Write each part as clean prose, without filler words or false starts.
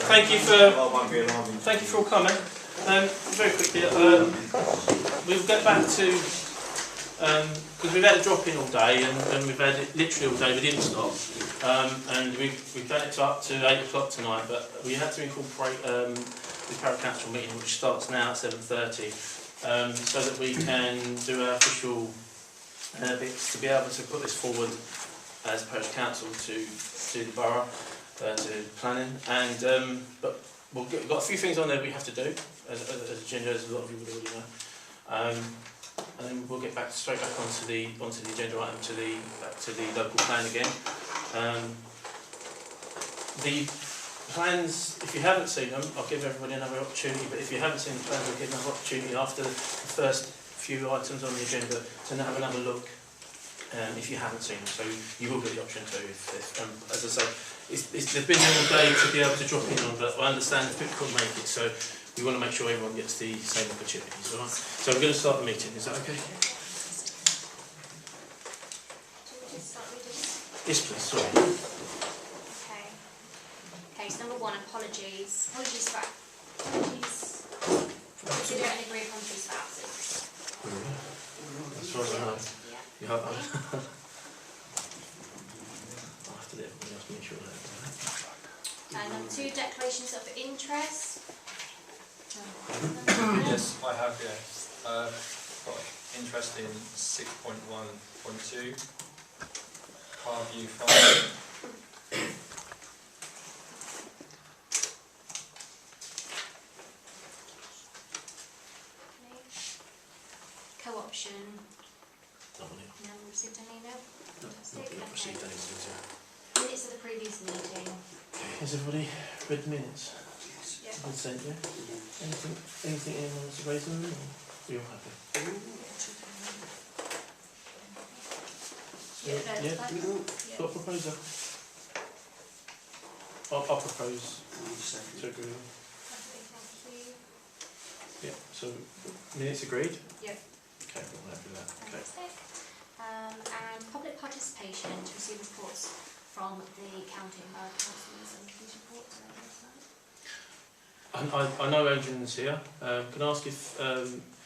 Thank you for all coming. Very quickly, we'll get back to because we've had a drop in all day and we've had it literally all day. We didn't stop, and we've done it up to 8 o'clock tonight. But we had to incorporate the Parish Council meeting, which starts now at 7:30, so that we can do our official bits to be able to put this forward as Parish Council to the borough, to planning, and but we've got a few things on there we have to do as agenda, as a lot of you would already know, and then we'll get straight back onto the agenda item back to the local plan again. The plans, if you haven't seen them, I'll give everybody another opportunity. But if you haven't seen the plans, I'll give another opportunity after the first few items on the agenda to have another look. If you haven't seen them, so you will get the option to. As I say, there's been all day to be able to drop in on, but I understand if people couldn't make it, so we want to make sure everyone gets the same opportunities. All right. So we're going to start the meeting. Is that okay? Yes, please. Sorry. Okay. So number one, apologies. Apologies. Consider and agree upon these absence. As far as I know. Yeah. I'll have to let everybody else make sure that. And number two, declarations of interest. Yes, I have, yeah. Got interest in 6.1.2, Carview Farm. Co-option. Never received any, no? Fantastic. Not received any. Minutes of the previous meeting. Has everybody read the minutes? Yeah. Been sent, yeah? Anything anyone wants to raise on them? Or are you all happy? Yeah. Got a proposer? I'll propose to agree with. Yeah, so minutes agreed? Yep. Okay, we'll have to do that. Okay. Fantastic. And public participation to receive reports from the county councillors and committee reports. I know Adrian's here. Can I ask if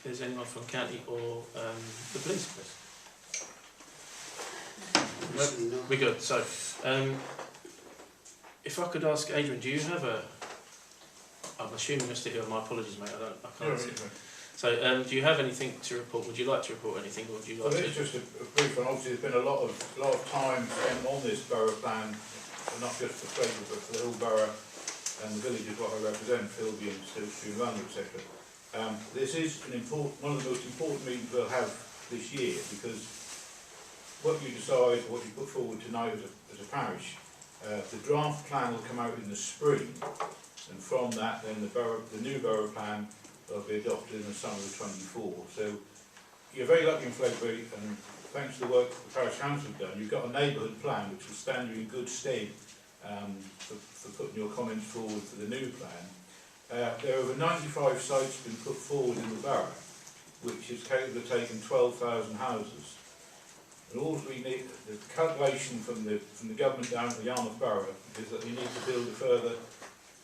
there's anyone from the county or the police, please? No, we're good. So, if I could ask Adrian, do you have I'm assuming you're still here. My apologies, mate. I can't see. So, do you have anything to report? Would you like to report anything, or would you like to? It's just a brief one. Obviously, there's been a lot of time spent on this borough plan, not just for Fleggburgh, but for the whole borough and the villages what I represent, Philby and Stilsbury, London, etc. This is one of the most important meetings we'll have this year, because what you decide, what you put forward tonight as a parish, the draft plan will come out in the spring, and from that, then the new borough plan will be adopted in the summer of 24. So you're very lucky in Fleggburgh, and thanks to the work the Parish Council have done, you've got a neighbourhood plan which will stand you in good stead for putting your comments forward for the new plan. There are over 95 sites been put forward in the borough, which is capable of taking 12,000 houses. And all we need, the calculation from the government down to the Yarmouth Borough, is that we need to build a further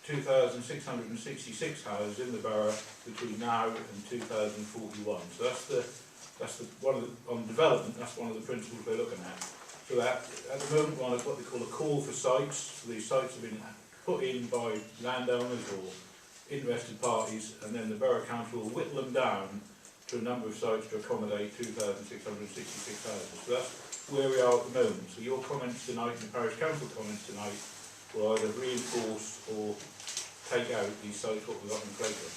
2,666 houses in the borough between now and 2041. So on development, that's one of the principles we're looking at. So that at the moment we're on what they call a call for sites. So these sites have been put in by landowners or interested parties, and then the borough council will whittle them down to a number of sites to accommodate 2,666 houses. So that's where we are at the moment. So your comments tonight and the parish council comments tonight will either reinforce or take out these sites what we've got in Fleggburgh.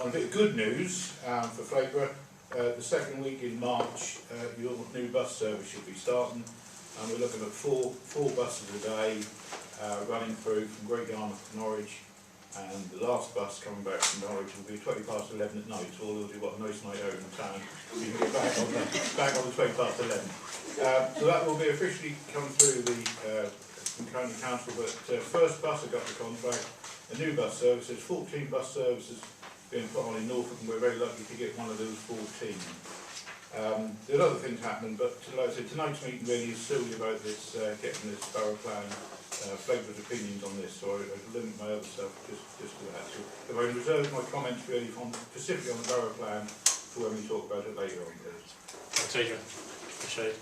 On a bit of good news for Fleggburgh, the second week in March, your new bus service should be starting, and we're looking at four buses a day running through from Great Yarmouth to Norwich, and the last bus coming back from Norwich will be 11:20 at night, so all of you got a nice night out in town, so you can get back on the 11:20. So that will be officially come through the County Council, but first bus I got the contract, a new bus service. There's 14 bus services being put on in Norfolk, and we're very lucky to get one of those 14. There are other things happening, but like I said, tonight's meeting really is solely about this, getting this borough plan Fleggburgh's opinions on this, so I limit my other stuff just to that. So if I reserve my comments really specifically on the borough plan for when we talk about it later on, please. Thanks, Adrian. Appreciate it.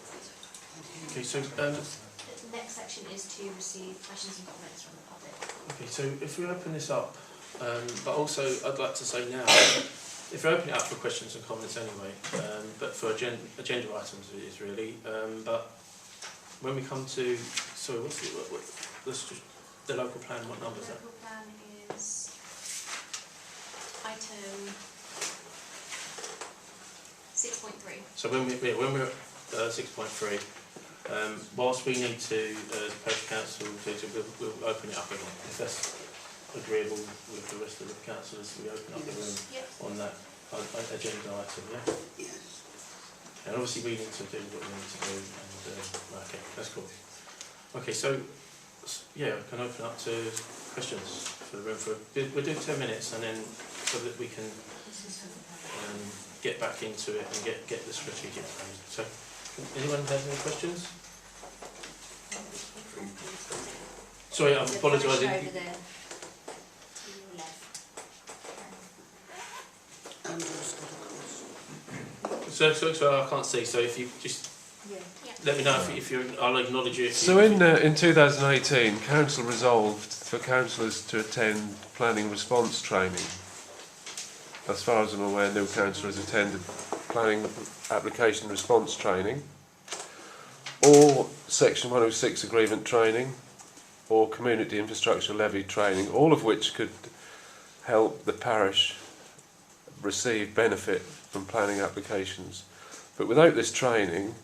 Okay, so The next section is to receive questions and comments from the public. okay, so if we open this up, but also I'd like to say now, if we open it up for questions and comments anyway, but for agenda items it is really, but when we come to, sorry, let's just, the local plan, what number is that? The local plan is item 6.3. So when we're at 6.3, whilst we need to, the Parish Council, we'll open it up again. If that's agreeable with the rest of the councillors, we open up the room on that agenda item, yeah? Yes. And obviously we need to do what we need to do, and okay, that's cool. Okay, so yeah, I can open up to questions for the room. We'll do 10 minutes, and then so that we can get back into it and get the strategic plan. So, anyone has any questions? Sorry, I'm apologising. Over there. To your left. So I can't see. So if you just let me know if you're, I'll acknowledge you. So in 2018, Council resolved for councillors to attend planning response training. As far as I'm aware, no councillor has attended planning application response training, or Section 106 agreement training, or community infrastructure levy training, all of which could help the parish receive benefit from planning applications. But without this training,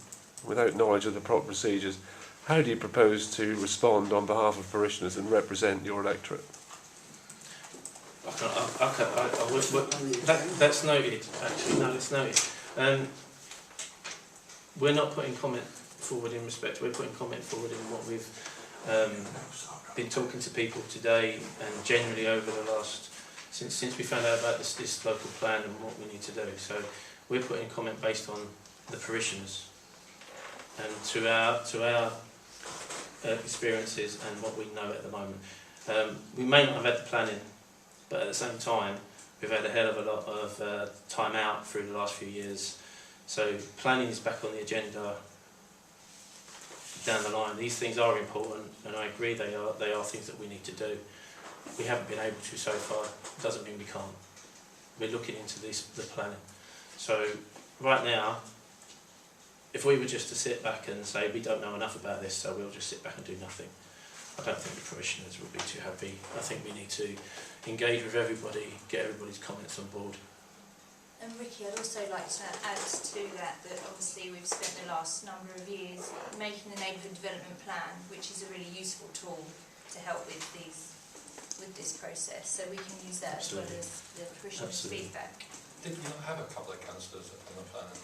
without knowledge of the proper procedures, how do you propose to respond on behalf of parishioners and represent your electorate? That's noted, actually. No, it's noted. We're not putting comment forward in respect, we're putting comment forward in what we've been talking to people today and generally over the last, since we found out about this local plan and what we need to do. So we're putting comment based on the parishioners and to our experiences and what we know at the moment. We may not have had the planning, but at the same time we've had a hell of a lot of time out through the last few years. So planning is back on the agenda down the line. These things are important, and I agree they are things that we need to do. We haven't been able to so far. Doesn't mean we can't. We're looking into the planning. So right now, if we were just to sit back and say we don't know enough about this, so we'll just sit back and do nothing, I don't think the parishioners would be too happy. I think we need to engage with everybody, get everybody's comments on board. And Ricky, I'd also like to add to that obviously we've spent the last number of years making the neighbourhood development plan, which is a really useful tool to help with this process. So we can use that as well as the parishioners' feedback. Did you not have a couple of councillors on the planning?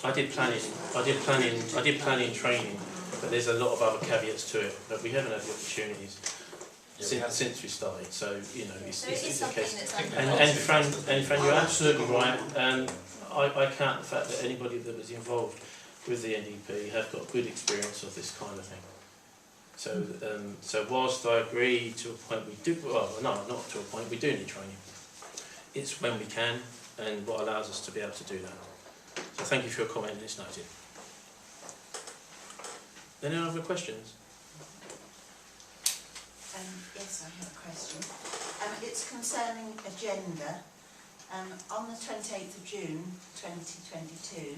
I did planning training, but there's a lot of other caveats to it. But we haven't had the opportunities since we started. So you know, it's a case. And Fran, you're absolutely right. I count the fact that anybody that was involved with the NDP have got good experience of this kind of thing. So whilst I agree to a point we do, well, no, not to a point, we do need training. It's when we can and what allows us to be able to do that. So thank you for your comment, it's noted. Any other questions? Yes, I have a question. It's concerning agenda. On the 28th of June 2022,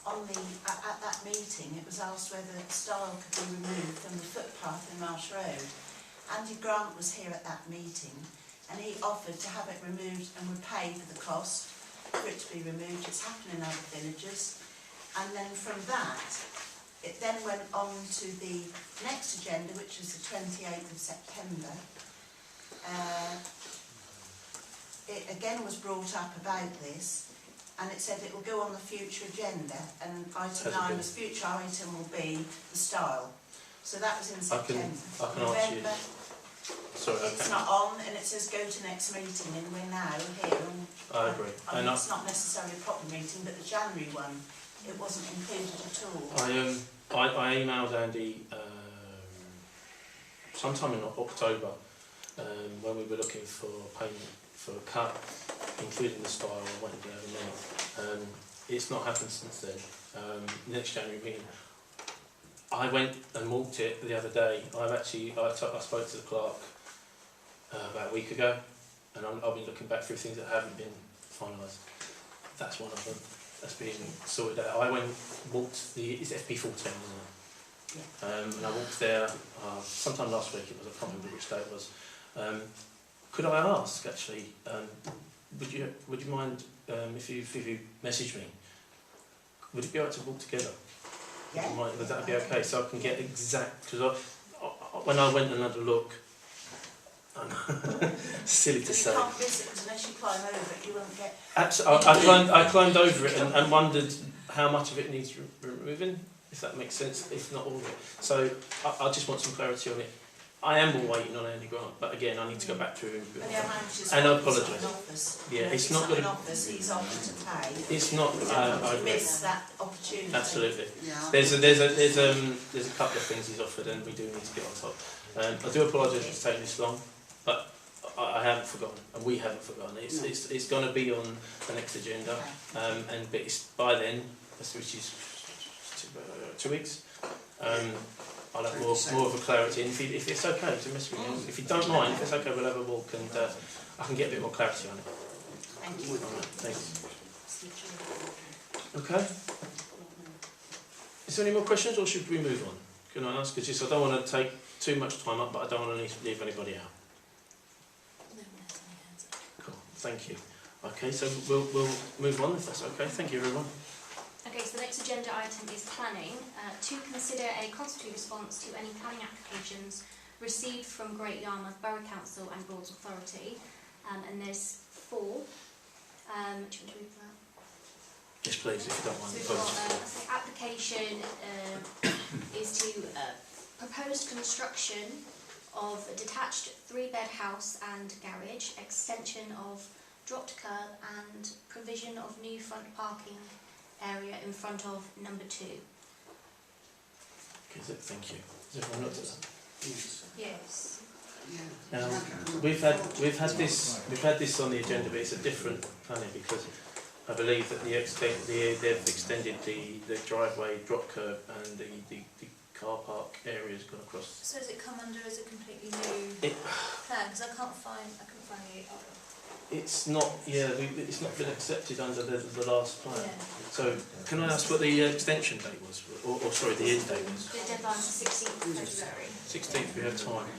at that meeting, it was asked whether stile could be removed from the footpath in Marsh Road. Andy Grant was here at that meeting, and he offered to have it removed and would pay for the cost for it to be removed. It's happened in other villages. And then from that, it then went on to the next agenda, which was the 28th of September. It again was brought up about this, and it said it will go on the future agenda, and item 9 was future item will be the stile. So that was in September. I can answer you. Sorry, it's not on, and it says go to next meeting, and we're now here. And I agree. I mean, it's not necessarily a proper meeting, but the January one, it wasn't included at all. I emailed Andy sometime in October, when we were looking for payment for a cut, including the style and what it overnight. It's not happened since then. Next January meeting, I went and walked it the other day. I spoke to the clerk about a week ago, and I've been looking back through things that haven't been finalised. That's one of them. That's being sorted out. I went and walked it's FP14, isn't it? Yeah. And I walked there sometime last week. It was, I can't remember which day it was. Could I ask, actually, would you mind if you message me? Would it be alright to walk together? Yeah. Would that be okay? So I can get exact, because when I went and had a look, silly to say. You can't visit, because unless you climb over it, you won't get... I climbed over it and wondered how much of it needs removing, if that makes sense, if not all of it. So I just want some clarity on it. I am all waiting on Andy Grant, but again, I need to go back to him. And I apologise. Yeah, it's not going to... He's offered to pay. It's not... I miss that opportunity. Absolutely. Yeah. There's a couple of things he's offered, and we do need to get on top. I do apologise for it's taking this long, but I haven't forgotten, and we haven't forgotten. It's going to be on the next agenda, but it's by then, which is 2 weeks. I'll have more of a clarity, and if it's okay to mess with me, if you don't mind, if it's okay, we'll have a walk, and I can get a bit more clarity on it. Thank you. Alright, thanks. Okay. Is there any more questions, or should we move on? Can I ask? Because I don't want to take too much time up, but I don't want to leave anybody out. Cool. Thank you. Okay, so we'll move on if that's okay. Thank you, everyone. Okay, so the next agenda item is planning. To consider a consultative response to any planning applications received from Great Yarmouth Borough Council and Broads Authority. And there's 4. Do you want to read that? Yes, please, if you don't mind. So we've got application is to proposed construction of a detached 3-bed house and garage, extension of dropped curb and provision of new front parking area in front of number 2. Okay, thank you. Has everyone looked at that? Yes. We've had this on the agenda, but it's a different planning because I believe that they've extended the driveway, drop curb, and the car park area has gone across. So has it come under as a completely new plan? Because I couldn't find it. It's not. Yeah, it's not been accepted under the last plan. Yeah. So can I ask what the extension date was, or sorry, the end date was? The deadline is 16th of February. 16th. We have time.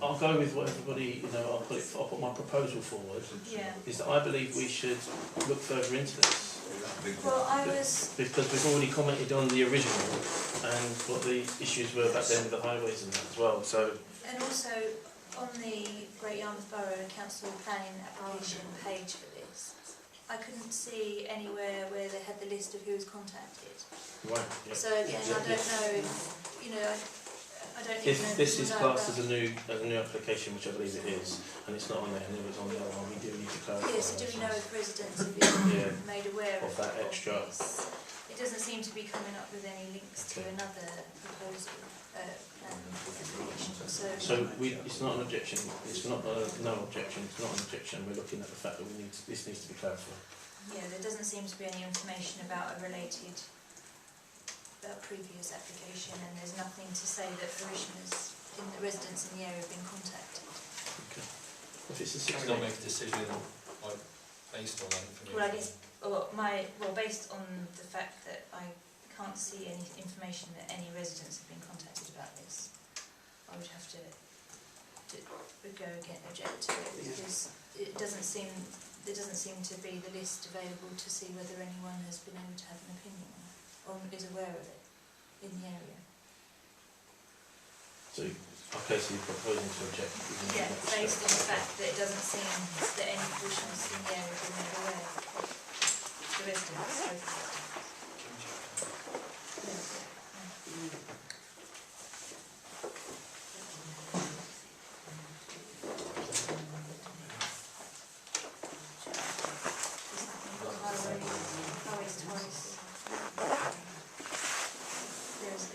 I'll go with what everybody. I'll put my proposal forward. Yeah. Is that I believe we should look further into this. Well, because we've already commented on the original and what the issues were back then with the highways and that as well. So. And also on the Great Yarmouth Borough Council planning application page for this, I couldn't see anywhere where they had the list of who was contacted. Right. Yeah. So again, I don't know if I don't even know if this is classed as a new application, which I believe it is, and it's not on there, and it was on the other one, we do need to clarify. Yes, do we know if residents have been made aware of that extra? This? It doesn't seem to be coming up with any links to another proposal application. So it's not an objection. It's not no objection. It's not an objection. We're looking at the fact that this needs to be clarified. Yeah, there doesn't seem to be any information about a related previous application, and there's nothing to say that parishioners, the residents in the area, have been contacted. Okay. If it's a Can we not make a decision based on that information? Well, I guess based on the fact that I can't see any information that any residents have been contacted about this, I would have to go again, object to it, because it doesn't seem there doesn't seem to be the list available to see whether anyone has been able to have an opinion on it or is aware of it in the area. So you're proposing to object? Yeah, based on the fact that it doesn't seem that any parishioners in the area have been made aware of the residents.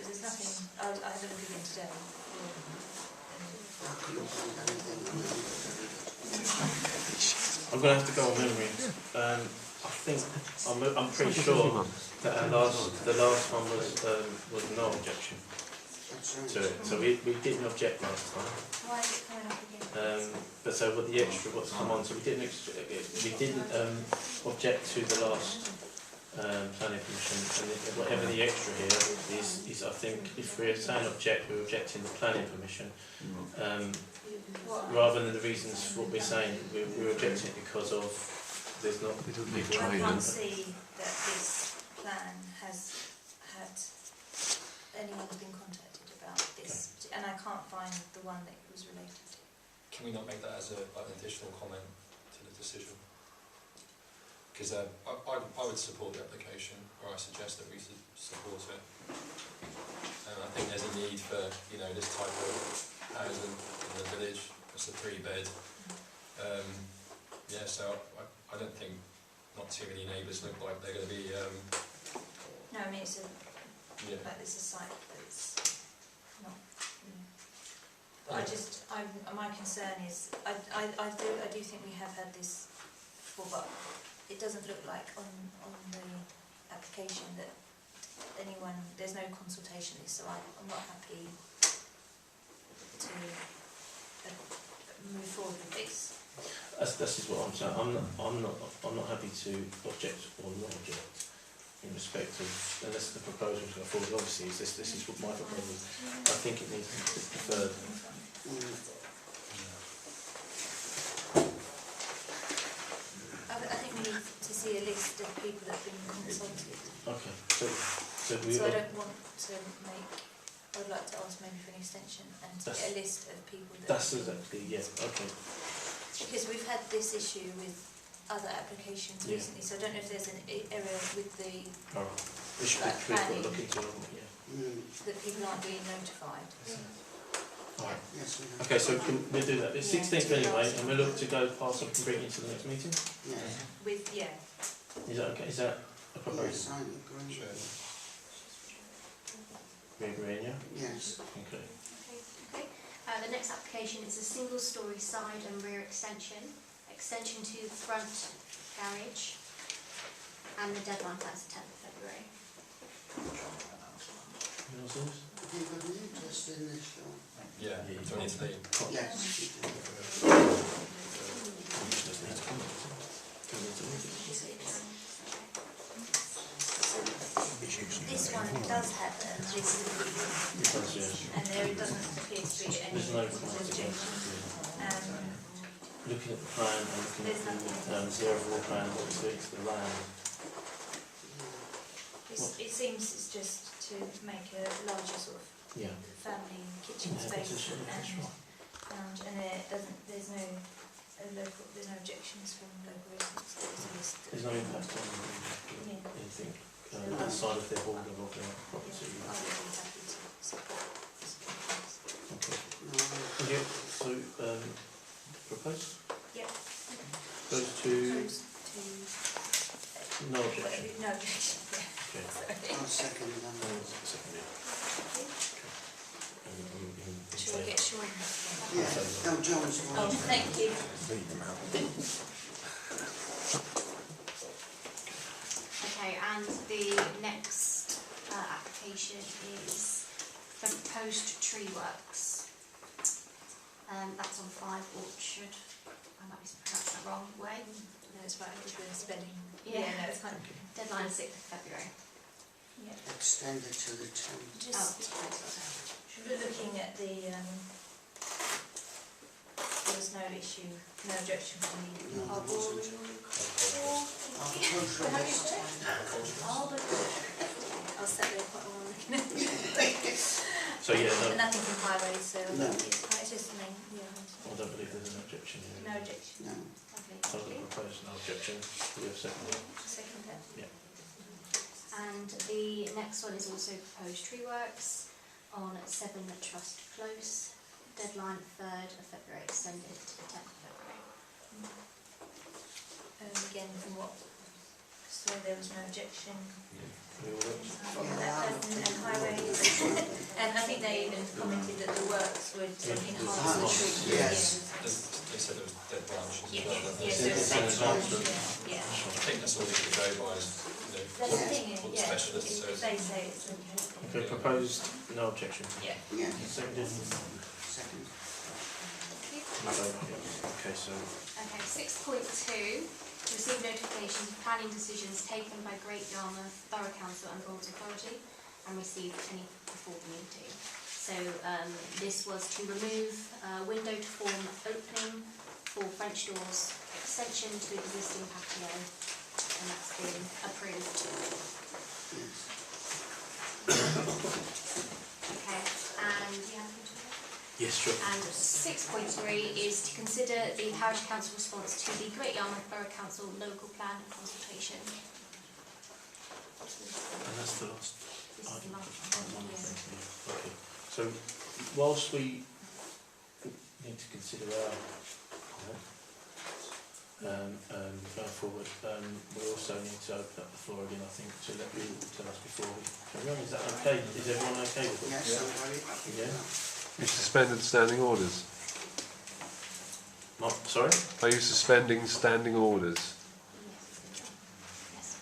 There's nothing. I had a look again today. I'm going to have to go on memory. I think I'm pretty sure that the last one was no objection to it. So we didn't object last time. Why is it coming up again? But so what the extra what's come on? So we didn't object to the last planning commission, and whatever the extra here is I think if we're saying object, we're objecting the planning permission. Rather than the reasons for what we're saying, we're objecting it because of there's not people. I can't see that this plan has had anyone's been contacted about this, and I can't find the one that it was related to. Can we not make that as an additional comment to the decision? Because I would support the application, or I suggest that we support it. And I think there's a need for, you know, this type of housing in the village. It's a 3-bed. Yeah, so I don't think not too many neighbours look like they're going to be. No, I mean it's a Yeah. like this is a site that's not. But my concern is I do think we have had this before, but it doesn't look like on the application that there's no consultation list, so I'm not happy to move forward with this. This is what I'm saying. I'm not happy to object or not object in respect of unless the proposal to go forward. Obviously, this is what my proposal is. I think it needs to be deferred. I think we need to see a list of people that have been consulted. Okay. So I don't want to make. I'd like to ask maybe for an extension and to get a list of people that. That's exactly okay. Because we've had this issue with other applications recently, so I don't know if there's an error with the We should look into it. that people aren't being notified. Alright. Yes, we have. Okay, so we'll do that. It's 16th anyway, and we'll look to go past and bring it to the next meeting. Yes. Is that okay? Is that a proposal? Yes, I agree. Sure. We agree, yeah? Yes. Okay. Okay. The next application is a single-storey side and rear extension to the front garage, and the deadline for that's the 10th of February. Yours is? Have you got an interest in this, Sean? Yeah, do I need to leave? Yes, you do. This one does have a list of people, and there doesn't appear to be any There's no objection. Looking at the plan and looking at the overall plan, what's the land. It seems it's just to make a larger sort of family kitchen space, and there's no objections from local residents. There's no impact on anything outside of their border of their property. I would be happy to support this. Okay. No, So, propose? Yep. Goes to no objection. No objection, yeah. Okay. Sorry. I'll second that. Second, Shall we get Sean? Yeah, no, John's one. Oh, thank you. Okay, and the next application is for proposed tree works. That's on 5 Orchard. I might be pronouncing that wrong way. No, it's right with the spelling. Yeah. No, it's fine. Deadline 6th of February. Yeah. Extended to the 10th. Just looking at the, there was no issue, no objection from the No, there wasn't. I'll set there quite a while looking at it. So But nothing from highways, so No. it's just the main, I don't believe there's an objection here. no objection. No. Lovely, So thank the you. proposed no objection. We have second. Second that. And the next one is also proposed tree works on 7 Trust Close. Deadline 3rd of February, extended to the 10th of February. Again, from what, so there was no objection We all look. from that person and highways. And I think they even commented that the works were would enhance the treatment. Yes. They said there was dead branches as Yeah, well. don't they? yes, So there's I yeah. think that's all we can go by is, That's the thing, what the yeah, specialist if says. they say it's okay. Okay, proposed, no objection. Yeah. Yeah. Seconded. Second. Okay, so Okay, 6.2, receive notifications of planning decisions taken by Great Yarmouth Borough Council and Boards Authority and receive any before the meeting. So this was to remove window to form opening for French doors, extension to existing patio, and that's been approved. Yes. Okay, and you have to yes, sure. And 6.3 is to consider the Parish Council response to the Great Yarmouth Borough Council local plan consultation. And that's the last. This is the last one. Yeah. Okay. So, whilst we need to consider our going forward, we also need to open up the floor again, I think, to let you tell us before we carry on. Is that okay? Is everyone okay with it? Yes, I'm very happy with Yeah. that. You suspended standing orders. Mark, sorry? Are you suspending standing orders? Yes.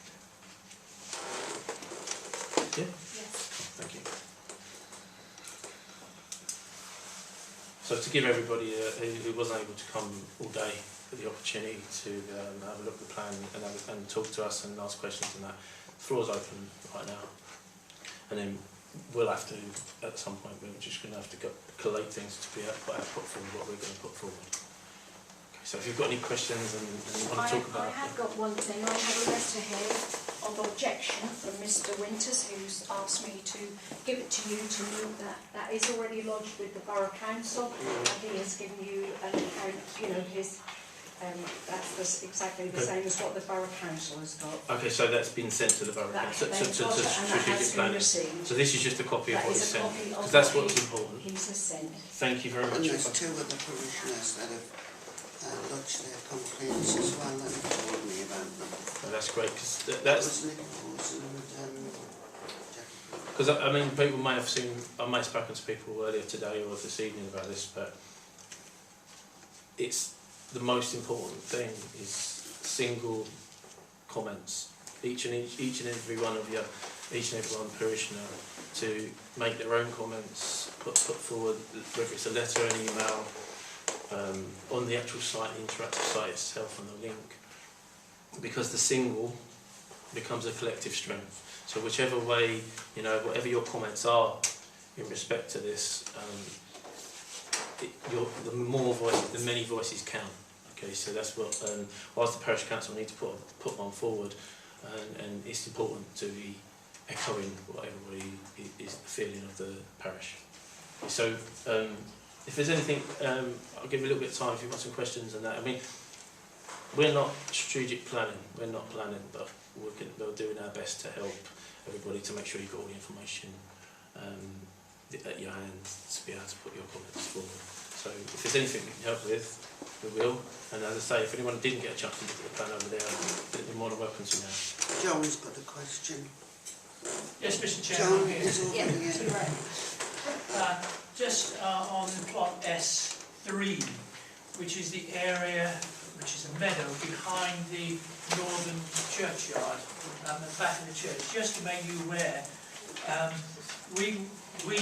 Yeah. Yes. Thank you. So to give everybody who wasn't able to come all day the opportunity to have a look at the plan and talk to us and ask questions and that, the floor's open right now. And then we'll have to, at some point, we're just going to have to collate things to be able to put forward what we're going to put forward. Okay, so if you've got any questions and you want to talk about I have got one thing. I have a letter here of objection from Mr Winters, who's asked me to give it to you to note that that is already lodged with the Borough Council, and he has given you an account, you know, his, that's exactly the same as what the Borough Council has got. Okay, so that's been sent to the Borough That Council, they've got it, and that strategic has been planning. received. So this is just a copy of That what is is a sent, copy of because that's what what's important. he has sent. Thank you very And much. there's two other parishioners that have lodged their complaints as well and told me about them. Oh, that's great, because That that's was Nichols and Jackie. because I mean people may have seen, I may have spoken to people earlier today or this evening about this, but it's the most important thing is single comments. Each and every one of you, each and every one parishioner, to make their own comments, put forward, whether it's a letter, an email, on the actual site, the interactive site itself, and the link, because the single becomes a collective strength. So whichever way, you know, whatever your comments are in respect to this, the more voices, the many voices count. Okay, so that's what, whilst the Parish Council need to put one forward, and it's important to be echoing what everybody is the feeling of the parish. So, if there's anything, I'll give you a little bit of time if you've got some questions and that. I mean, we're not strategic planning, we're not planning, but we're doing our best to help everybody to make sure you've got all the information at your hand to be able to put your comments forward. So if there's anything we can help with, we will. And as I say, if anyone didn't get a chance to look at the plan over there, they're more than welcome to now. John's got a question. Yes, Mr. John Chairman. I'm here. is over here. Just on plot S3, which is the area, which is a meadow behind the northern churchyard, at the back of the church. Just to make you aware, we,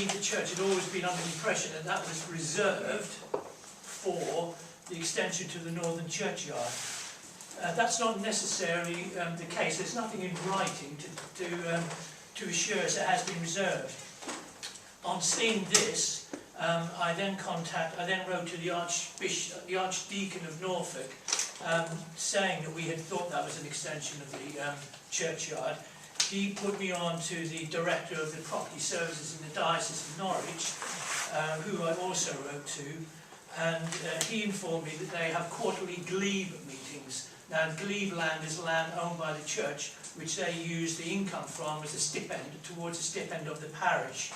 the church, had always been under the impression that that was reserved for the extension to the northern churchyard. That's not necessarily the case. There's nothing in writing to assure us it has been reserved. On seeing this, I then wrote to the Archdeacon of Norfolk, saying that we had thought that was an extension of the churchyard. He put me on to the director of the property services in the Diocese of Norwich, who I also wrote to, and he informed me that they have quarterly glebe meetings. Now, glebe land is land owned by the church, which they use the income from as a stipend, towards the stipend of the parish.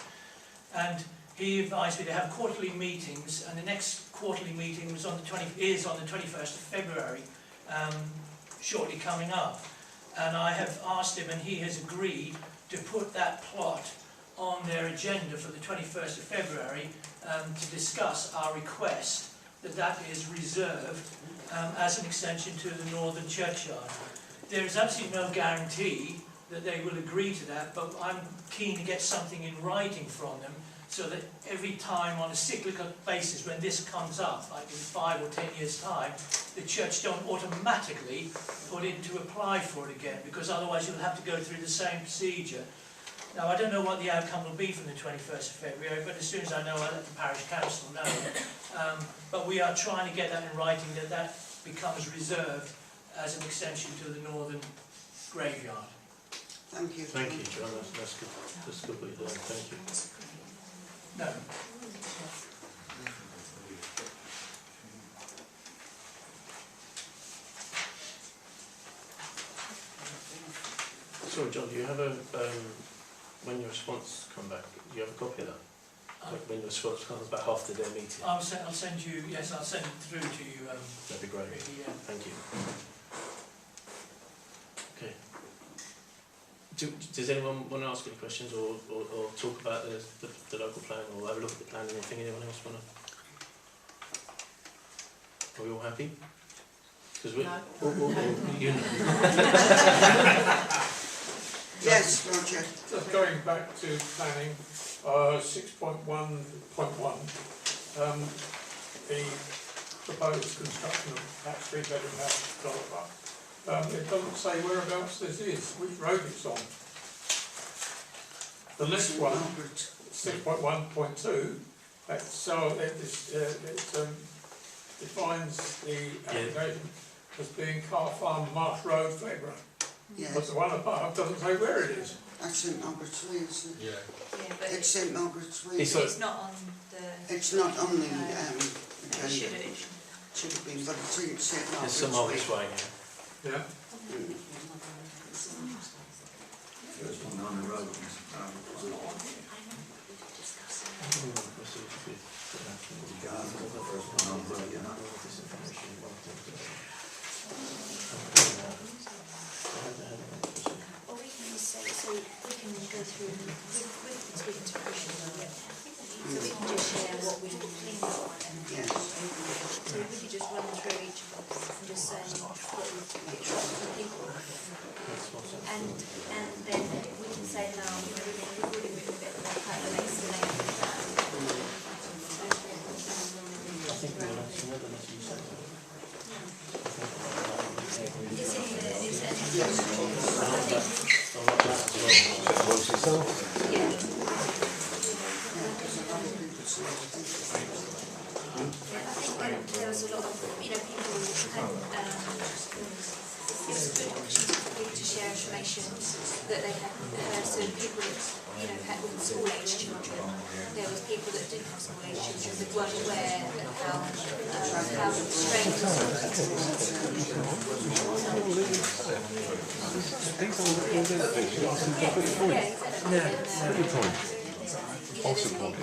And he advised me to have quarterly meetings, and the next quarterly meeting was on the 21st of February, shortly coming up. And I have asked him, and he has agreed to put that plot on their agenda for the 21st of February to discuss our request that is reserved as an extension to the northern churchyard. There is absolutely no guarantee that they will agree to that, but I'm keen to get something in writing from them so that every time on a cyclical basis when this comes up, like in 5 or 10 years' time, the church don't automatically put in to apply for it again, because otherwise you'll have to go through the same procedure. Now, I don't know what the outcome will be from the 21st of February, but as soon as I know, I'll let the parish council know. But we are trying to get that in writing, that becomes reserved as an extension to the northern graveyard. Thank you. Thank you, John. That's good. That's good what you're doing. Thank you. No. Sorry, John. Do you have a when your response come back? Do you have a copy of that? When your response comes back after their meeting. I'll send you. Yes, I'll send it through to you. That'd be great. Ricky, yeah. Thank you. Okay. Does anyone want to ask any questions or talk about the local plan or have a look at the plan? Anything anyone else want to? Are we all happy? Because we. You know. Yes, Roger. Just going back to planning, 6.1.1, the proposed construction of that 3-bedroom house developer. It doesn't say whereabouts this is, which road it's on. The next one, 6.1.2, it defines the application as being Car Farm, Marsh Road, Fleggburgh. Yes. But the one above doesn't say where it is. That's St Margaret's Way, isn't it? Yeah. Yeah, but It's St Margaret's Way. it's not on the... It's not on the It should agenda. have. Should have been, but it's in St It's Margaret's St Margaret's Way. Way. Yeah. First one on the road. Or we can just say, so we can go through with speaking to parishioners, so we can just share what we think. Yes. So we could just run through each of us and just say what we think from people. And then we can say now, we've already written a bit about the next delay. I think we'll have some other messages. There was a lot of, people had, it was a good opportunity for people to share information that they had heard. So people, had with school age children, there was people that didn't have school age children that weren't aware of how strange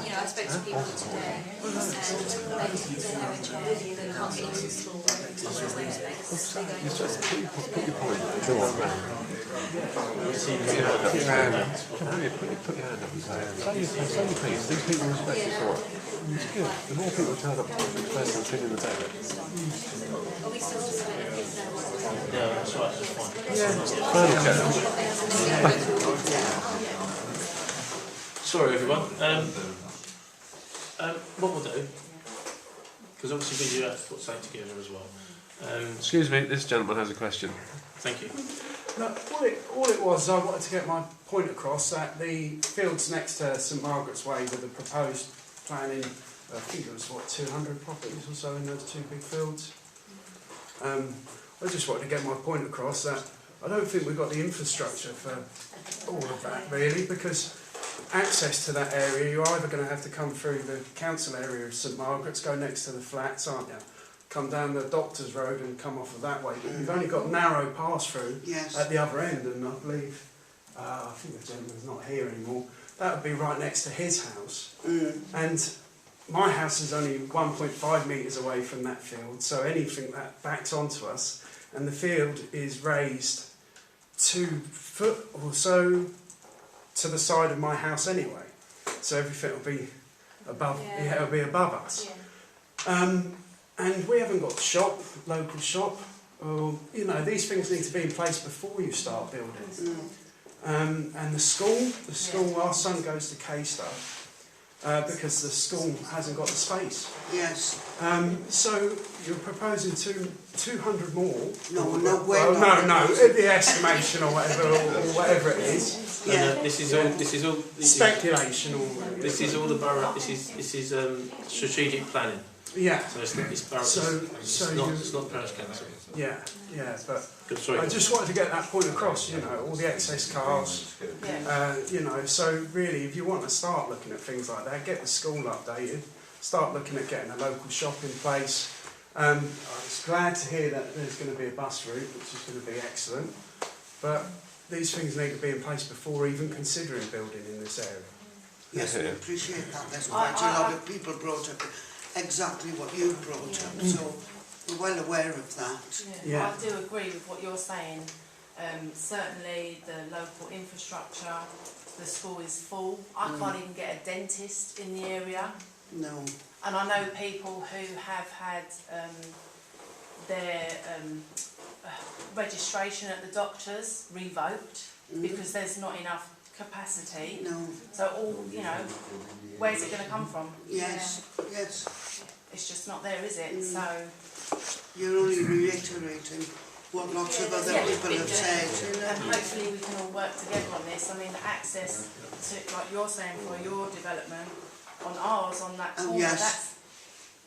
I spoke to people today and they have a child that can't get into school because there's no space. They go into school. Put your point. Go on, man. Put your hand up. Put your hand up and say your piece. These people respect you for it. It's good. The more people turn up to express their opinion, the better. Are we still just waiting for them? Yeah, that's right. That's fine. Sorry, everyone. What we'll do, because obviously we do have to put something together as well. Excuse me, this gentleman has a question. Thank you. No, all it was, I wanted to get my point across that the fields next to St Margaret's Way with the proposed planning, I think it was 200 properties or so in those two big fields. I just wanted to get my point across that I don't think we've got the infrastructure for all of that really, because access to that area, you're either going to have to come through the council area of St Margaret's, go next to the flats, aren't you? Come down the Doctor's Road and come off of that way. But you've only got narrow pass-through at the other end, and I believe, I think the gentleman's not here anymore, that would be right next to his house. And my house is only 1.5 metres away from that field, so anything that backs onto us, and the field is raised 2 foot or so to the side of my house anyway, so everything will be above. Yeah, it'll be above us. Yeah. And we haven't got the shop, local shop. Or, you know, these things need to be in place before you start building. And the school, our son goes to K-Star because the school hasn't got the space. Yes. So you're proposing 200 more? No, no, the estimation or whatever it is. Yeah. This is all Speculation or this is all the borough. This is strategic planning. Yeah. So it's borough. It's not parish council. Yeah, but Good, sorry. I just wanted to get that point across, you know, all the excess cars, you know, so really if you want to start looking at things like that, get the school updated, start looking at getting a local shop in place. I was glad to hear that there's going to be a bus route, which is going to be excellent, but these things need to be in place before even considering building in this area. Yes, we appreciate that. There's quite a lot of people brought up exactly what you brought up, so we're well aware of that. I do agree with what you're saying. Certainly the local infrastructure, the school is full. I can't even get a dentist in the area. No. And I know people who have had their registration at the doctor's revoked because there's not enough capacity. No. So all, you know, where's it going to come from? Yes, yes. It's just not there, is it? So you're only reiterating what lots of other people have said. You know? And hopefully we can all work together on this. I mean, the access to, like you're saying, for your development, on ours, on that corner,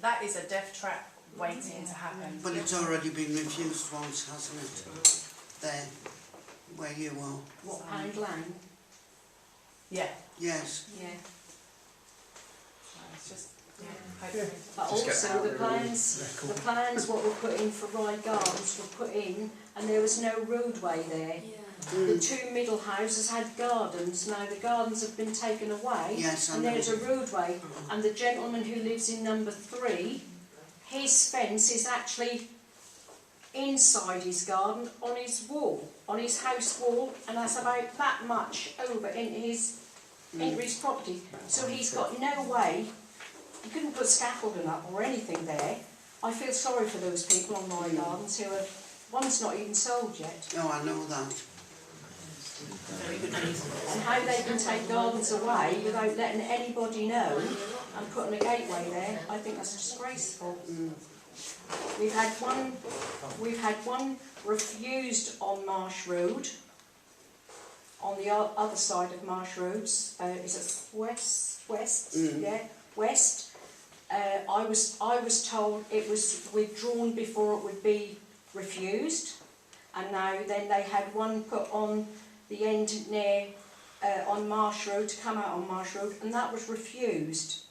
that is a death trap waiting to happen. But it's already been refused once, hasn't it? There, where you are. What, Pound Lane? Yeah. Yes. Yeah. So it's just, But also the plans what were put in for Rye Gardens were put in and there was no roadway there. The two middle houses had gardens. Now the gardens have been taken away and there's a roadway, and the gentleman who lives in number 3, his fence is actually inside his garden on his wall, on his house wall, and that's about that much over into his property. So he's got no way. He couldn't put scaffolding up or anything there. I feel sorry for those people on Rye Gardens who are, one's not even sold yet. Oh, I know that. And how they can take gardens away without letting anybody know and putting a gateway there, I think that's disgraceful. We've had one refused on Marsh Road, on the other side of Marsh Roads. Is it west? Yeah, west. I was told it was withdrawn before it would be refused, and now then they had one put on the end near on Marsh Road, to come out on Marsh Road, and that was refused.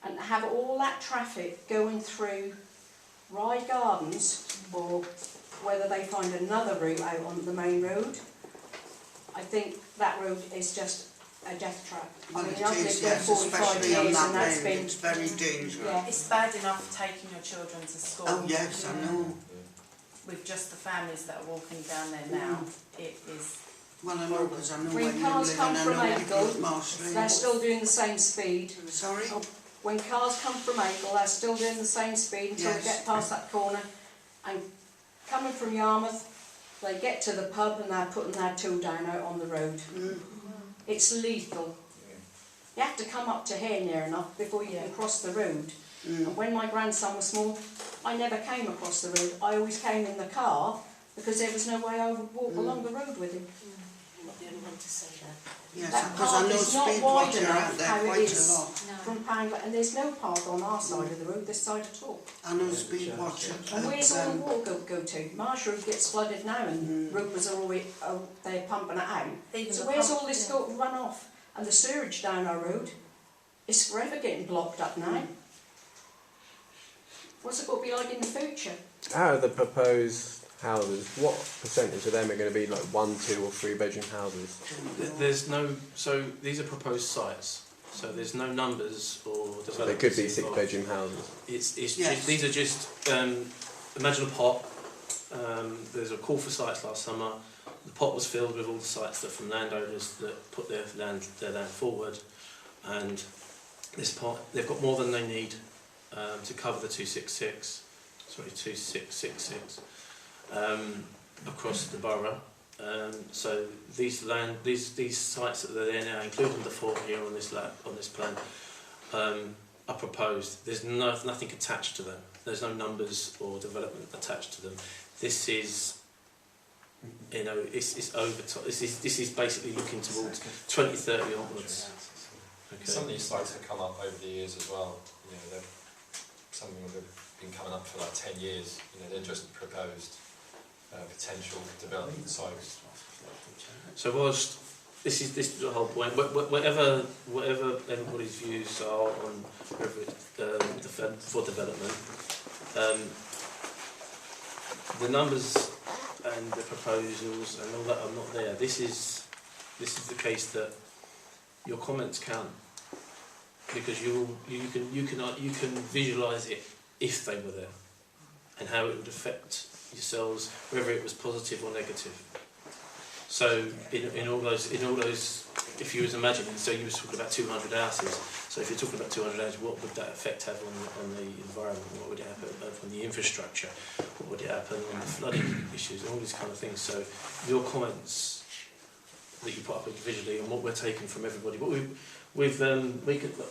And to have all that traffic going through Rye Gardens, or whether they find another route out on the main road, I think that road is just a death trap. Well, I mean, it I've lived is, there yes, 45 especially on years, that and that's road. been... It's very dangerous. Yeah. It's bad enough taking your children to school. Oh yes, I know. With just the families that are walking down there now, it is... Well, I know, because I know When where you cars live, come and I from know people Acle, at Marsh Lane. they're still doing the same speed. Sorry? When cars come from Acle, they're still doing the same speed until they get past that corner. And coming from Yarmouth, they get to the pub and they're putting their tool down out on the road. It's lethal. You have to come up to here near enough before you can cross the road. And when my grandson was small, I never came across the road. I always came in the car because there was no way I would walk along the road with him. I'm not the only one to say that. Yes, That because I path know is not speed wide watcher out enough there how it quite a is lot. from Pound, and there's no path on our side of the road, this side at all. I know speed watcher. And where's all the water go to? Marsh Road gets flooded now, and Ropers are always they're pumping it out. Even So the where's pump, all this go to run off? And the sewerage down our road is forever getting blocked up now. What's it going to be like in the future? Out of the proposed houses, what percentage of them are going to be like 1, 2 or 3 bedroom houses? There's no, so these are proposed sites, so there's no numbers or developments. So they could be involved. 6 bedroom houses. It's just, these are just, imagine a pot, there's a call for sites last summer, the pot was filled with all the sites that from landowners that put their land forward, and this pot, they've got more than they need to cover the 2666 across the borough. So these sites that are there now, including the 4 here on this plan, are proposed. There's nothing attached to them. There's no numbers or development attached to them. This is, you know, it's over. This is basically looking towards 2030 onwards. Okay. Some of these sites have come up over the years as well. You know, some of them have been coming up for like 10 years. You know, they're just proposed potential development sites. So whilst this is the whole point, whatever everybody's views are on for development, the numbers and the proposals and all that are not there. This is the case that your comments count, because you can visualise it if they were there, and how it would affect yourselves, whether it was positive or negative. So in all those, if you was imagining, so you was talking about 200 houses. So if you're talking about 200 houses, what would that effect have on the environment? What would it happen on the infrastructure? What would it happen on the flooding issues? All these kind of things. So your comments that you put up visually and what we're taking from everybody. But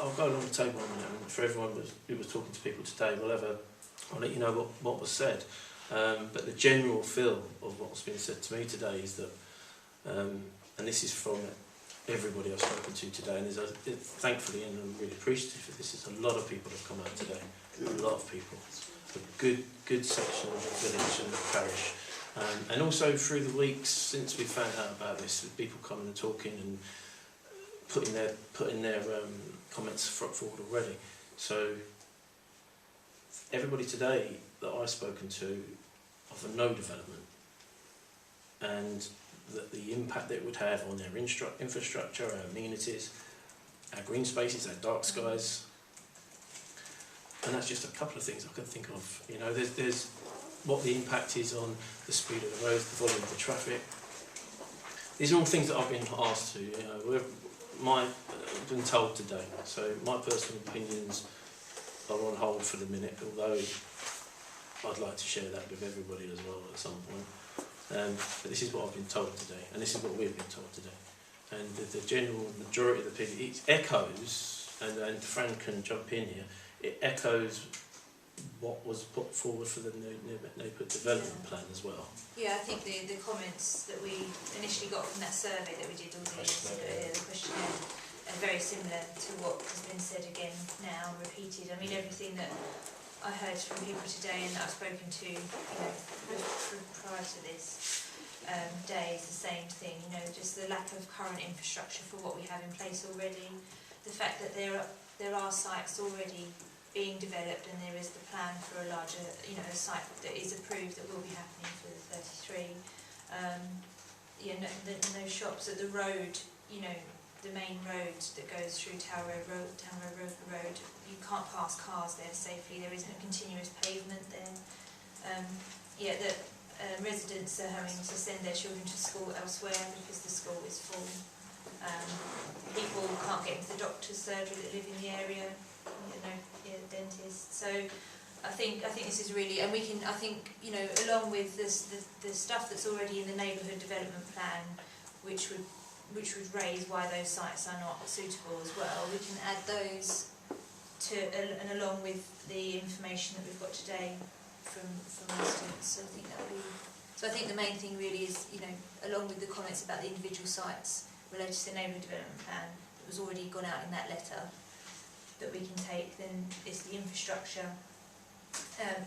I'll go along the table a minute, and for everyone who was talking to people today, I'll let you know what was said. But the general feel of what's been said to me today is that, and this is from everybody I've spoken to today, and thankfully, and I'm really appreciative of this, is a lot of people have come out today, a lot of people, a good section of the village and the parish, and also through the weeks since we found out about this, with people coming and talking and putting their comments forward already. So everybody today that I've spoken to offer no development, and that the impact that it would have on their infrastructure, our amenities, our green spaces, our dark skies, and that's just a couple of things I can think of. You know, there's what the impact is on the speed of the roads, the volume of the traffic. These are all things that I've been asked to. You know, I've been told today. So my personal opinions are on hold for the minute, although I'd like to share that with everybody as well at some point. But this is what I've been told today, and this is what we've been told today. And the general majority of the people, it echoes, and Fran can jump in here, it echoes what was put forward for the neighbourhood development plan as well. Yeah, I think the comments that we initially got from that survey that we did all the years ago, the questionnaire, are very similar to what has been said again now, repeated. I mean, everything that I heard from people today and that I've spoken to, you know, prior to this day is the same thing. You know, just the lack of current infrastructure for what we have in place already, the fact that there are sites already being developed, and there is the plan for a larger, you know, a site that is approved that will be happening for the 33. You know, no shops at the road, you know, the main road that goes through Town Road Road, you can't pass cars there safely. There isn't a continuous pavement there. Yeah, that residents are having to send their children to school elsewhere because the school is full. People can't get into the doctor's surgery that live in the area. You know, dentist. So I think this is really, and we can, I think, you know, along with this the stuff that's already in the neighbourhood development plan, which would raise why those sites are not suitable as well, we can add those to, and along with the information that we've got today from residents. So I think that would be, so I think the main thing really is, you know, along with the comments about the individual sites related to the neighbourhood development plan that was already gone out in that letter, that we can take, then is the infrastructure,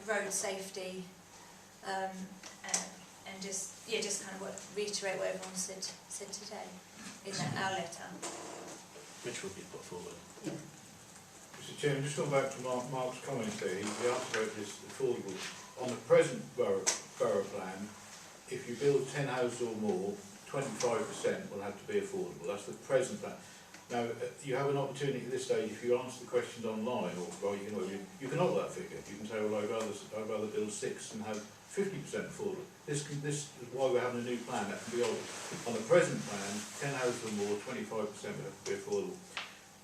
road safety, and just kind of reiterate what everyone said today in our letter, which will be put forward. Yeah. Mr. Chairman, just going back to Mark's comments there, he asked about this affordable. On the present borough plan, if you build 10 houses or more, 25% will have to be affordable. That's the present plan. Now, you have an opportunity at this stage, if you answer the questions online, or well, you can can alter that figure. You can say, well, I'd rather build 6 and have 50% affordable. This is why we're having a new plan. That can be altered. On the present plan, 10 houses or more, 25% would have to be affordable.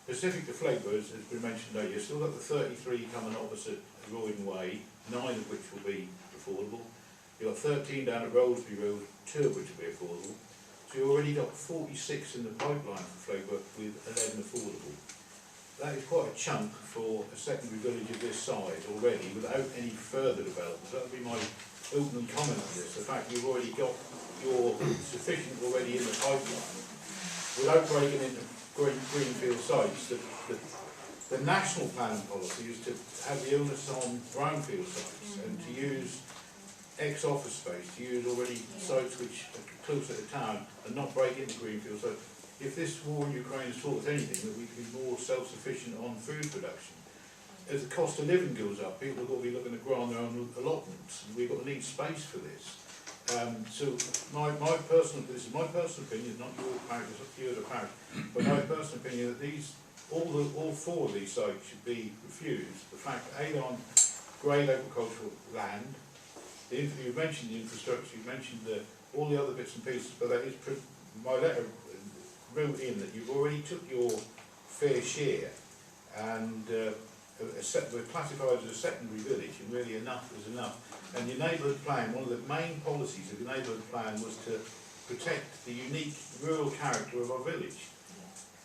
Specific to Fleggburgh, as has been mentioned earlier, you've still got the 33 coming opposite Royden Way, 9 of which will be affordable. You've got 13 down at Rollsby Road, 2 of which will be affordable. So you've already got 46 in the pipeline for Fleggburgh with 11 affordable. That is quite a chunk for a secondary village of this size already, without any further development. So that would be my opening comment on this. The fact you've already got your sufficient already in the pipeline, without breaking into greenfield sites. The national planning policy is to have the onus on brownfield sites and to use ex-office space, to use already sites which are closer to town and not break into greenfield. So if this war in Ukraine has taught us anything, that we can be more self-sufficient on food production. As the cost of living goes up, people are going to be looking to grow on their own allotments, and we've got to need space for this. So this is my personal opinion, not your parish, it's up to you as a parish, but my personal opinion that all 4 of these sites should be refused. The fact that they're on grey agricultural land, you mentioned the infrastructure, you mentioned all the other bits and pieces, but that is my letter wrote in that you've already took your fair share, and we're classified as a secondary village, and really enough is enough. And the neighbourhood plan, one of the main policies of the neighbourhood plan was to protect the unique rural character of our village.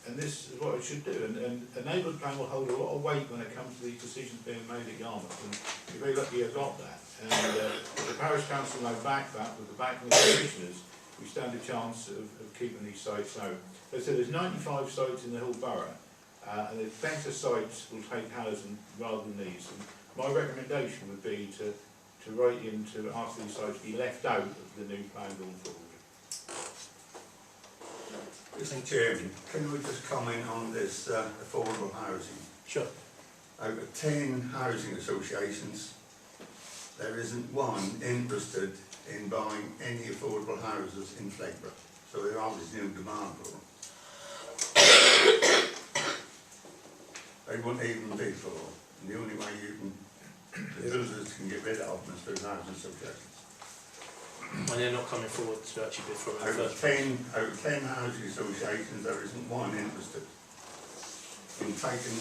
And this is what it should do. And a neighbourhood plan will hold a lot of weight when it comes to these decisions being made at Yarmouth. And you're very lucky you've got that. And the parish council now back that with the backing of the commissioners. We stand a chance of keeping these sites now. As I said, there's 95 sites in the whole borough. And the better sites will take housing rather than these. And my recommendation would be to write in to ask these sites to be left out of the new plan going forward. Mr. Chairman, can we just comment on this affordable housing? Sure. Out of 10 housing associations, there isn't one interested in buying any affordable houses in Fleggburgh. So there obviously no demand for them. They wouldn't even bid for them. And the only way the builders can get rid of them is through housing associations. And they're not coming forward to actually bid for it. Out of 10 housing associations, there isn't one interested in taking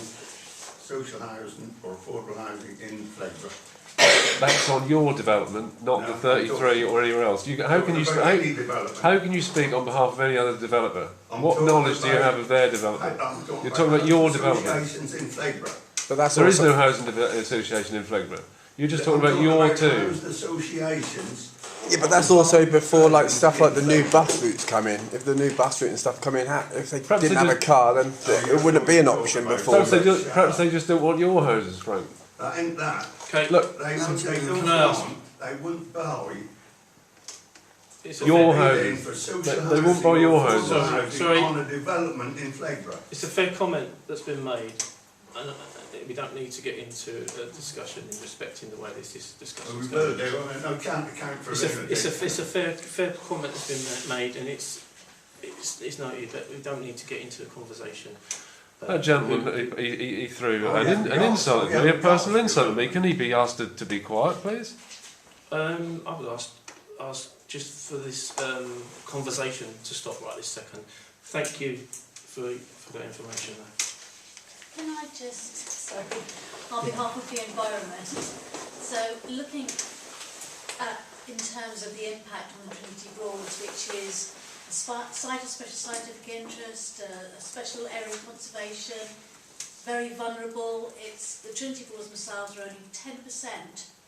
social housing or affordable housing in Fleggburgh. That's on your development, not the 33 or anywhere else. How can you speak on behalf of any other developer? What knowledge do you have of their development? You're talking about your development. But there is no housing association in Fleggburgh. You're just talking about your 2. Associations. Yeah, but that's also before like stuff like the new bus routes come in. If the new bus route and stuff come in, if they didn't have a car, then it wouldn't be an option before. Perhaps they just don't want your houses, Frank. That ain't that. Okay. Look, they wouldn't buy your houses. They won't buy your houses. Sorry. On a development in Fleggburgh. It's a fair comment that's been made, and we don't need to get into a discussion in respecting the way this discussion is going. It's a fair comment that's been made, and it's noted that we don't need to get into the conversation. That gentleman, he threw an insult at me, a personal insult at me. Can he be asked to be quiet, please? I would ask just for this conversation to stop right this second. Thank you for that information. Can I just, sorry, on behalf of the environment, so looking at, in terms of the impact on the Trinity Broads, which is a site of special scientific interest, a special area of conservation, very vulnerable. The Trinity Broads themselves are only 10%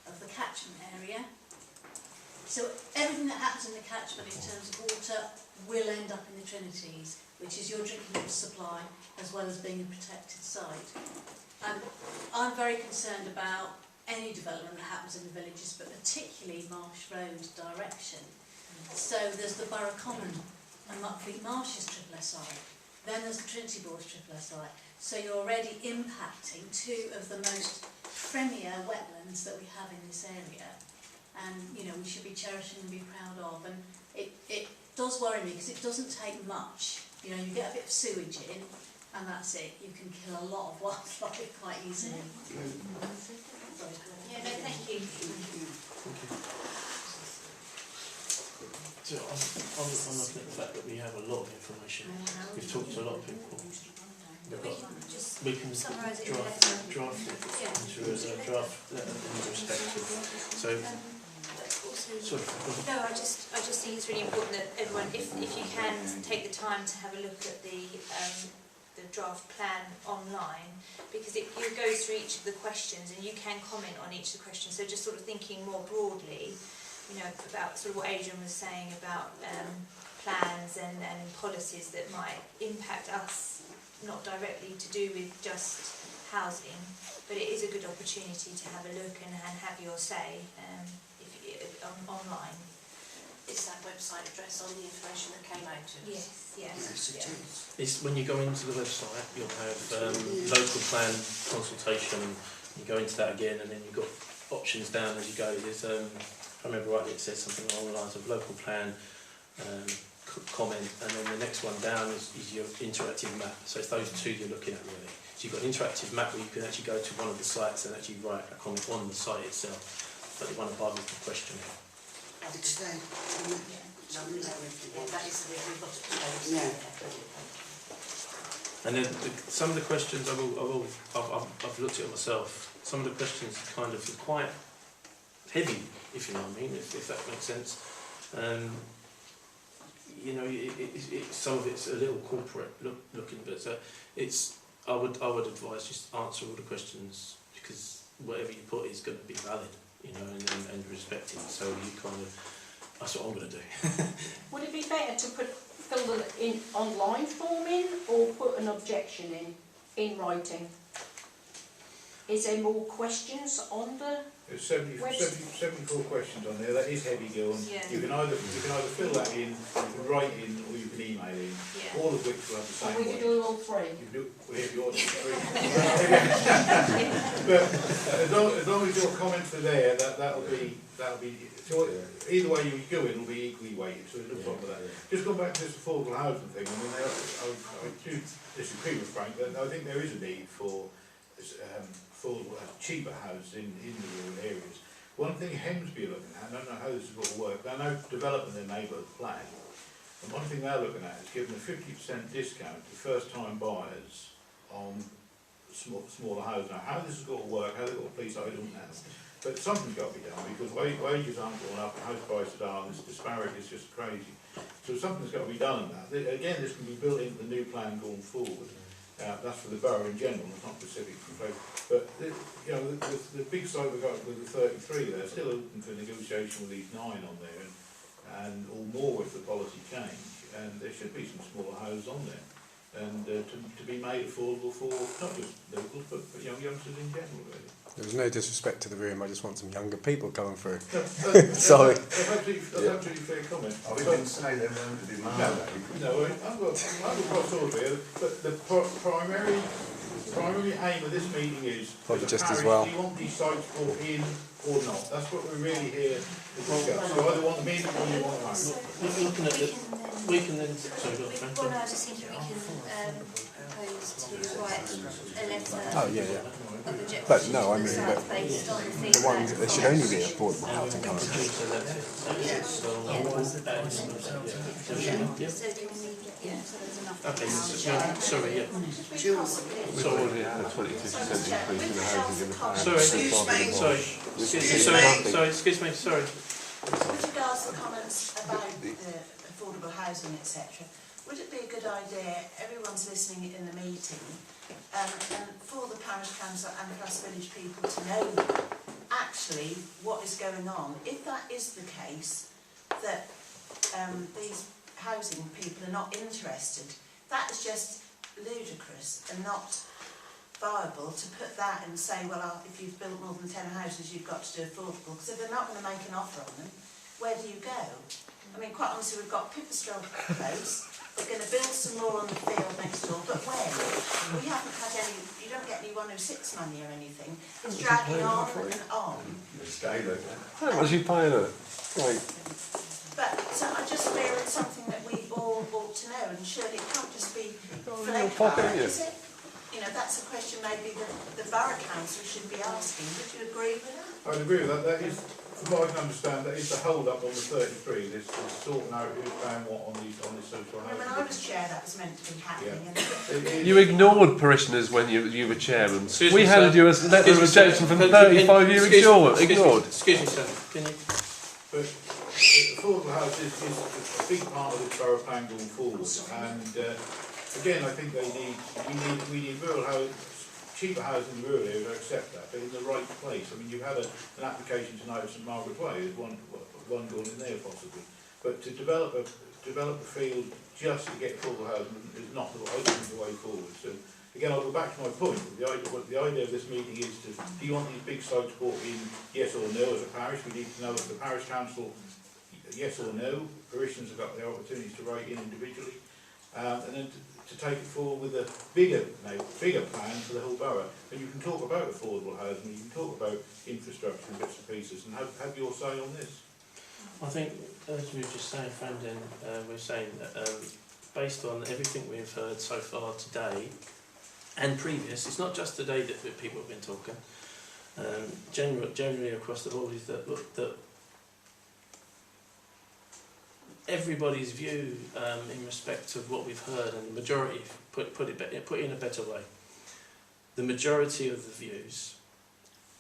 of the catchment area. So everything that happens in the catchment in terms of water will end up in the Trinities, which is your drinking water supply, as well as being a protected site. And I'm very concerned about any development that happens in the villages, but particularly Marsh Road direction. So there's the Borough Common and Muckfleet Marshes SSSI. Then there's the Trinity Broads SSSI. So you're already impacting 2 of the most premier wetlands that we have in this area. And, you know, we should be cherishing and be proud of. And it does worry me because it doesn't take much. You know, you get a bit of sewage in and that's it. You can kill a lot of wildlife quite easily. Yeah, no, thank you. So I'm looking at the fact that we have a lot of information. We've talked to a lot of people. We can summarise it draft it into a draft letter in respect of. So, sorry. No, I just think it's really important that everyone, if you can take the time to have a look at the draft plan online, because it goes through each of the questions and you can comment on each of the questions. So just sort of thinking more broadly, you know, about sort of what Adrian was saying about plans and policies that might impact us, not directly to do with just housing, but it is a good opportunity to have a look and have your say online. Is that website address on the information that came out to us? Yes, Yes, it is. It's when you go into the website, you'll have local plan consultation, and you go into that again, and then you've got options down as you go. There's, if I remember rightly, it says something along the lines of local plan, comment, and then the next one down is your interactive map. So it's those two you're looking at really. So you've got an interactive map where you can actually go to one of the sites and actually write a comment on the site itself. But the one above is the question. It's there. That is the we've got it. Yeah. And then some of the questions I've looked at it myself. Some of the questions kind of are quite heavy, if you know what I mean, if that makes sense. You know, some of it's a little corporate looking, but I would advise just answer all the questions, because whatever you put is going to be valid, you know, and respected. So you kind of, that's what I'm going to do. Would it be better to fill the online form in, or put an objection in writing? Is there more questions on the? There's 74 questions on there. That is heavy going. Yeah. You can either fill that in, you can write in, or you can email in. Yeah. All of which will have the same. And we can do all three. You can do. Well, if you're three. But as long as your comments are there, that'll be. So either way you go in, will be equally weighted. So there's no problem with that. Just going back to this affordable housing thing. I mean, I do disagree with Frank. But I think there is a need for cheaper houses in the rural areas. One thing Hemsby are looking at, I don't know how this is going to work, they know developing their neighbourhood plan, and one thing they're looking at is giving a 50% discount to first-time buyers on smaller houses. Now, how this is going to work, how they've got to police, I don't know. But something's got to be done, because wages aren't going up, and house prices are, and this disparity is just crazy. So something's got to be done on that. Again, this can be built into the new plan going forward. That's for the borough in general, it's not specific for folk. But you know, the big site we've got with the 33 there, still open for negotiation with these 9 on there, and or more if the policy change. And there should be some smaller houses on there, and to be made affordable for not just locals but youngsters in general, really. There was no disrespect to the room, I just want some younger people coming through. No, sorry. That's absolutely fair comment. I didn't say they were to be made. No, I've got cross over here, but the primary aim of this meeting is, probably just parish, as well. do you want these sites brought in or not? That's what we're really here to discuss. So either want them in or you want them out. Looking at it, we can then. Sorry, go on, Frank. Well, I was just thinking we can propose to write a letter Oh, yeah. of objection But no, I to the mean, site based on the things The ones, that there should only be affordable housing coming through. So can we, so there's enough. Okay, sorry, yeah. We've already had a 22% increase in the housing in the past. Excuse me, sorry. With regards to comments about the affordable housing, etc., would it be a good idea, everyone's listening in the meeting, and for the parish council and plus village people to know actually what is going on? If that is the case, that these housing people are not interested, that is just ludicrous and not viable to put that and say, well, if you've built more than 10 houses, you've got to do affordable. Because if they're not going to make an offer on them, where do you go? I mean, quite honestly, we've got Pipistrel close. They're going to build some more on the field next door, but when? We haven't had any, you don't get any 106 money or anything. It's dragging on and on. How much are you paying it? Right. But so I just feel it's something that we all ought to know, and surely it can't just be Fleggburgh, is it? you know, that's a question maybe the Borough Council should be asking. Would you agree with that? I'd agree with that. That is, from what I can understand, that is the hold up on the 33. This sorting out who's paying what on this social housing. When I was chair, that was meant to be happening. Yeah. And You ignored parishioners when you were chairman. Excuse We me, handed sir. you a letter of rejection from 35 you ignored. Excuse me, sir. Can you? But affordable housing is a big part of this borough plan going forward. And again, I think we need rural housing, cheaper housing in the rural areas. I accept that, but in the right place. I mean, you've had an application tonight at St Margaret's Way. There's one going in there possibly. But to develop a field just to get affordable housing is not the way forward. So again, I'll go back to my point. The idea of this meeting is to, do you want these big sites brought in, yes or no, as a parish? We need to know as the parish council, yes or no. Parishioners have got the opportunities to write in individually. And then to take it forward with a bigger plan for the whole borough. And you can talk about affordable housing, you can talk about infrastructure and bits and pieces, and have your say on this. I think, as we were just saying, Brandon, we're saying that based on everything we've heard so far today and previous, it's not just today that people have been talking. Generally across the board is that everybody's view in respect of what we've heard, and the majority, put it in a better way, the majority of the views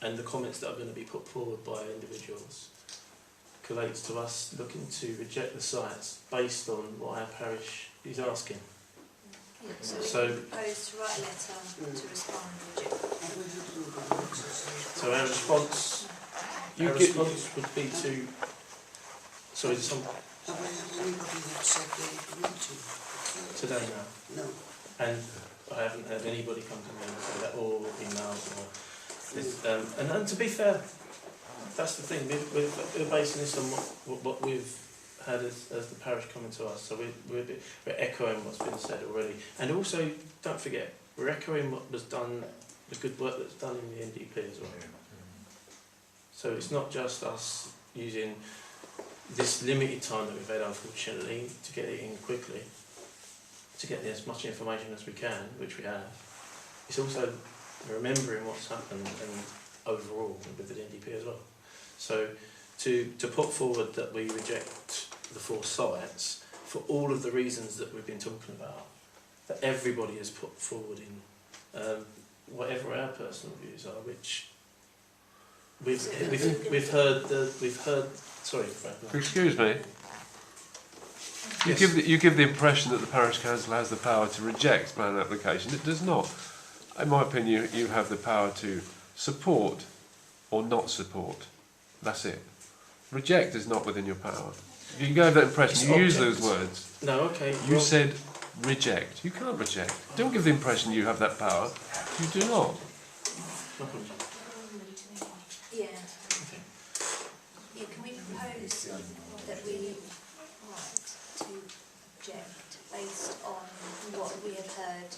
and the comments that are going to be put forward by individuals collates to us looking to reject the sites based on what our parish is asking. Yeah, so we propose to write a letter to respond and reject. So our response would be to... Sorry, is some... Have I had anybody that said they agreed to it? Today now? No. And I haven't had anybody come to me and say that, or emails, or this, and to be fair, that's the thing. We're basing this on what we've had as the parish coming to us. So we're echoing what's been said already, and also don't forget we're echoing what was done, the good work that's done in the NDP as well. So it's not just us using this limited time that we've had, unfortunately, to get it in quickly, to get as much information as we can, which we have. It's also remembering what's happened and overall with the NDP as well. So to put forward that we reject the 4 sites for all of the reasons that we've been talking about, that everybody has put forward in whatever our personal views are, which we've heard. Sorry, Frank. Excuse me. You give the impression that the parish council has the power to reject plan application. It does not. In my opinion, you have the power to support or not support. That's it. Reject is not within your power. You can go with that impression. You use those words. No, okay. You said reject. You can't reject. Don't give the impression you have that power. You do not. Yeah. Yeah, can we propose that we write to object based on what we have heard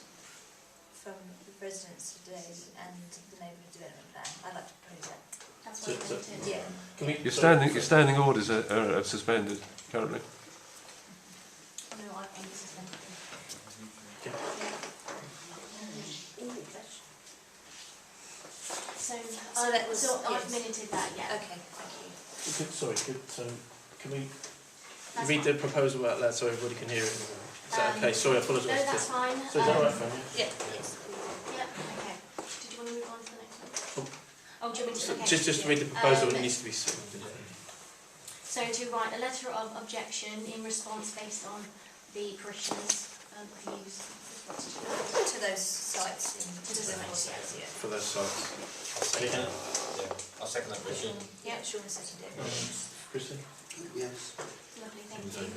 from the residents today and the neighbourhood development plan? I'd like to propose that. That's what you intend. Yeah. Your standing orders are suspended currently. No, I've been suspended. So that was... I've minuted that, yeah. Okay, thank you. Sorry, so can we read the proposal out loud so everybody can hear it? Is that okay? Sorry, I apologise. No, that's fine. So is that all right, Fran? Yeah. Yes. Yeah, okay. Did you want to move on to the next one? Oh, do you want me to... Okay. Just read the proposal, it needs to be said. So to write a letter of objection in response based on the parishioners' views. To those sites in... To the sites, yeah. For those sites. I'll second that, Richard. Yeah, Sean seconded it. Kristen? Yes. Lovely, thank you.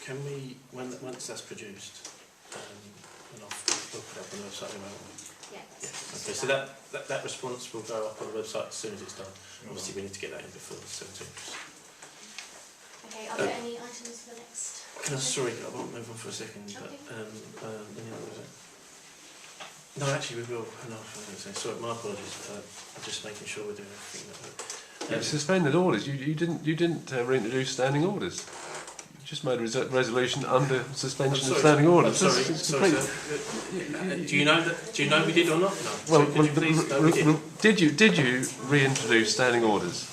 Can we, once that's produced, and I'll put it up on the website, won't we? Yeah. Okay, so that response will go up on the website as soon as it's done. Obviously, we need to get that in before the 17th. Okay, are there any items for the next? Sorry, I won't move on for a second, but any others? No, actually, we will. No, sorry, my apologies. I'm just making sure we're doing everything that You suspended orders. You didn't reintroduce standing orders. You just made a resolution under suspension of sorry, standing orders. I'm sorry, It's sorry, complete- do you know that? Do you know we did or not? No. Well, So could you please? No, we did. did you reintroduce standing orders?